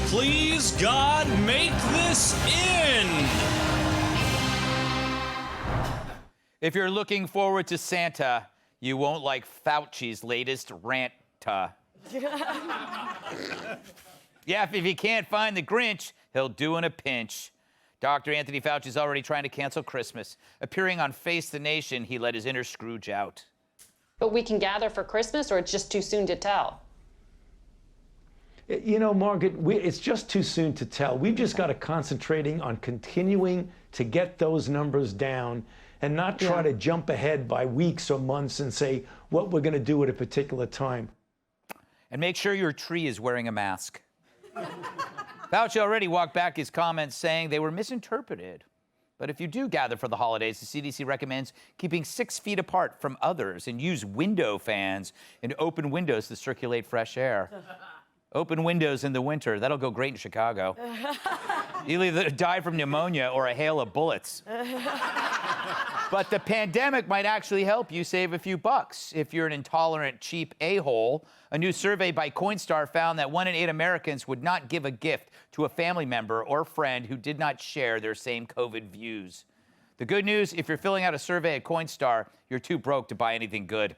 Please, God, make this end. If you're looking forward to Santa, you won't like Fauci's latest rant. Yeah, if you can't find the Grinch, he'll do in a pinch. Dr. Anthony Fauci is already trying to cancel Christmas. Appearing on Face the Nation, he let his inner Scrooge out. But we can gather for Christmas, or it's just too soon to tell? You know, Margaret, it's just too soon to tell. We've just got to concentrating on continuing to get those numbers down and not try to jump ahead by weeks or months and say what we're going to do at a particular time. And make sure your tree is wearing a mask. Fauci already walked back his comments saying they were misinterpreted. But if you do gather for the holidays, the CDC recommends keeping 6 feet apart from others and use window fans and open windows to circulate fresh air. Open windows in the winter, that'll go great in Chicago. You'll either die from pneumonia or a hail of bullets. But the pandemic might actually help you save a few bucks if you're an intolerant, cheap a-hole. A new survey by Coinstar found that 1 in 8 Americans would not give a gift to a family member or friend who did not share their same COVID views. The good news, if you're filling out a survey at Coinstar, you're too broke to buy anything good.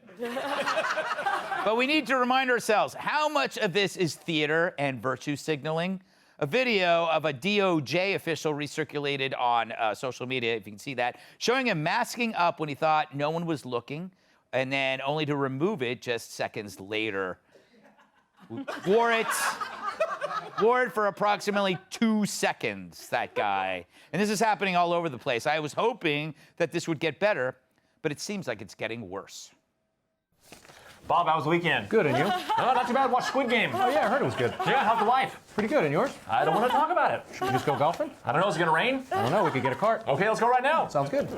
But we need to remind ourselves, how much of this is theater and virtue signaling? A video of a DOJ official recirculated on social media, if you can see that, showing him masking up when he thought no one was looking, and then only to remove it just seconds later. Wore it for approximately 2 seconds, that guy. And this is happening all over the place. I was hoping that this would get better, but it seems like it's getting worse. Bob, how was the weekend? Good, and you? Oh, not too bad. Watched Squid Game. Oh, yeah, I heard it was good. Yeah, how's the wife? Pretty good, and yours? I don't want to talk about it. Should we just go golfing? I don't know. Is it going to rain? I don't know, we could get a cart. Okay, let's go right now. Sounds good.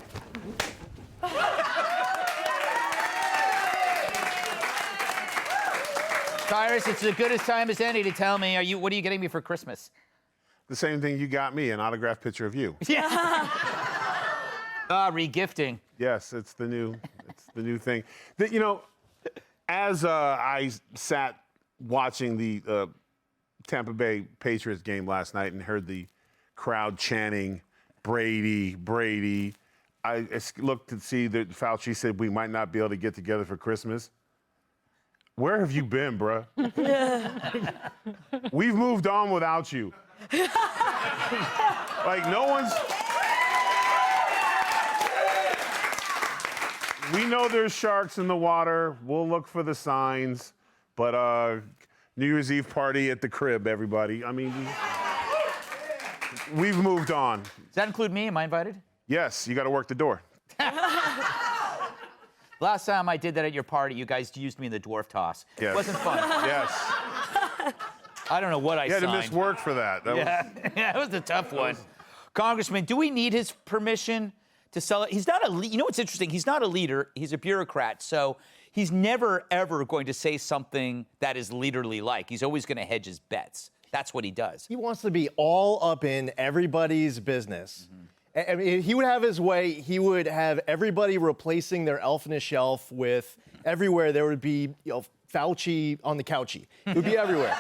Cyrus, it's as good a time as any to tell me, what are you getting me for Christmas? The same thing you got me, an autographed picture of you. Yeah. Regifting. Yes, it's the new thing. You know, as I sat watching the Tampa Bay Patriots game last night and heard the crowd chanting, Brady, Brady, I looked to see that Fauci said we might not be able to get together for Christmas. Where have you been, bruh? We've moved on without you. Like, no one's... We know there's sharks in the water. We'll look for the signs. But New Year's Eve party at the crib, everybody. I mean, we've moved on. Does that include me? Am I invited? Yes, you got to work the door. Last time I did that at your party, you guys used me in the dwarf toss. Yes. It wasn't fun. Yes. I don't know what I You had signed. to miss work for that. Yeah, it was a tough one. Congressman, do we need his permission to sell it? He's not a, you know what's interesting? He's not a leader. He's a bureaucrat. So he's never, ever going to say something that is leaderly-like. He's always going to hedge his bets. That's what he does. He wants to be all up in everybody's business. Mm-hmm. I mean, if he would have his way, he would have everybody replacing their elf on a shelf with everywhere there would be, Fauci on the couchy. It would be everywhere.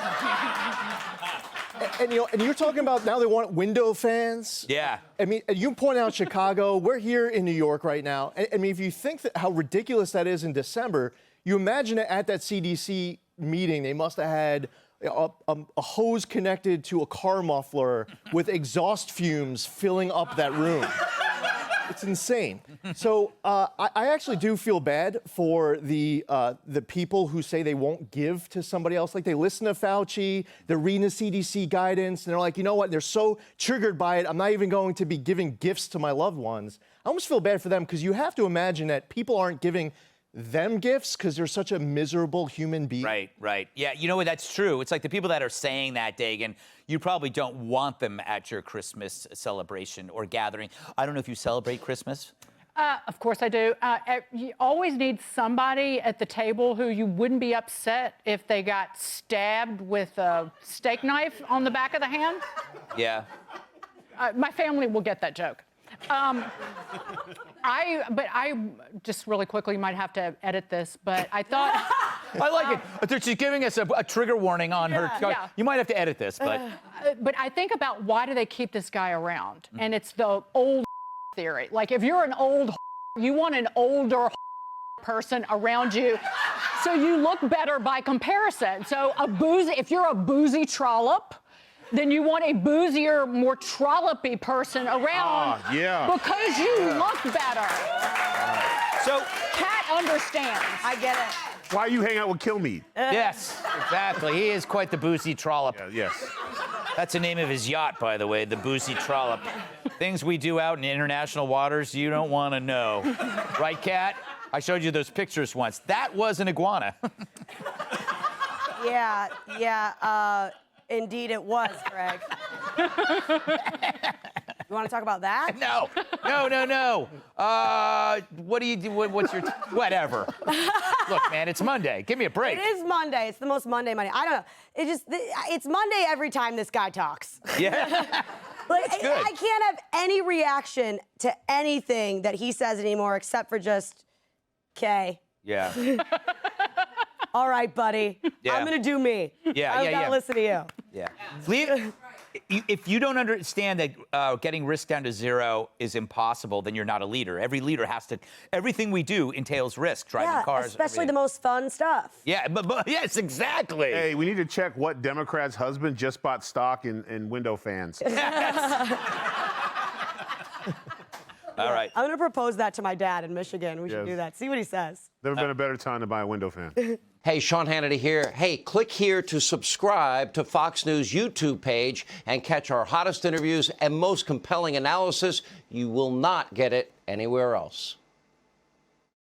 And you're talking about now they want window fans. Yeah. I mean, you point out Chicago. We're here in New York right now. I mean, if you think that how ridiculous that is in December, you imagine it at that CDC meeting. They must have had a hose connected to a car muffler with exhaust fumes filling up that room. It's insane. So I actually do feel bad for the people who say they won't give to somebody else. Like, they listen to Fauci, they're reading the CDC guidance, and they're like, you know what? They're so triggered by it, I'm not even going to be giving gifts to my loved ones. I almost feel bad for them, because you have to imagine that people aren't giving them gifts because they're such a miserable human being. Right. Yeah, you know what? That's true. It's like the people that are saying that, Dagan, you probably don't want them at your Christmas celebration or gathering. I don't know if you celebrate Christmas. Of course I do. You always need somebody at the table who you wouldn't be upset if they got stabbed with a steak knife on the back of the hand. Yeah. My family will get that joke. I just really quickly might have to edit this, but I thought I like it. She's giving us a trigger warning on her. Yeah. You might have to edit this, but. But I think about why do they keep this guy around? And it's the old theory. Like, if you're an old, you want an older person around you, so you look better by comparison. So if you're a boozy trollop, then you want a boozier, more trollopy person around because you look better. So Kat understands. I get it. Why you hang out with Kilmeade? Yes, exactly. He is quite the boozy trollop. Yes. That's the name of his yacht, by the way, the Boozy Trollop. Things we do out in international waters you don't want to know. Right, Kat? I showed you those pictures once. That was an iguana. Yeah. Indeed it was, Greg. You want to talk about that? No. What do you do? What's your... Whatever. Look, man, it's Monday. Give me a break. It is Monday. It's the most Monday Monday. I don't know. It's Monday every time this guy talks. Yeah. Like, That's good. I can't have any reaction to anything that he says anymore except for just, okay. Yeah. All right, buddy. Yeah. I'm going to do me. Yeah, I don't gotta listen to you. Yeah. If you don't understand that getting risk down to zero is impossible, then you're not a leader. Every leader has to. Everything we do entails risk. Driving cars. Especially the most fun stuff. Yeah, but yes, exactly. Hey, we need to check what Democrat's husband just bought stock in window fans. All right. I'm going to propose that to my dad in Michigan. We should do that. See what he says. Never been a better time to buy a window fan. Hey, Sean Hannity here. Hey, click here to subscribe to Fox News YouTube page and catch our hottest interviews and most compelling analysis. You will not get it anywhere else.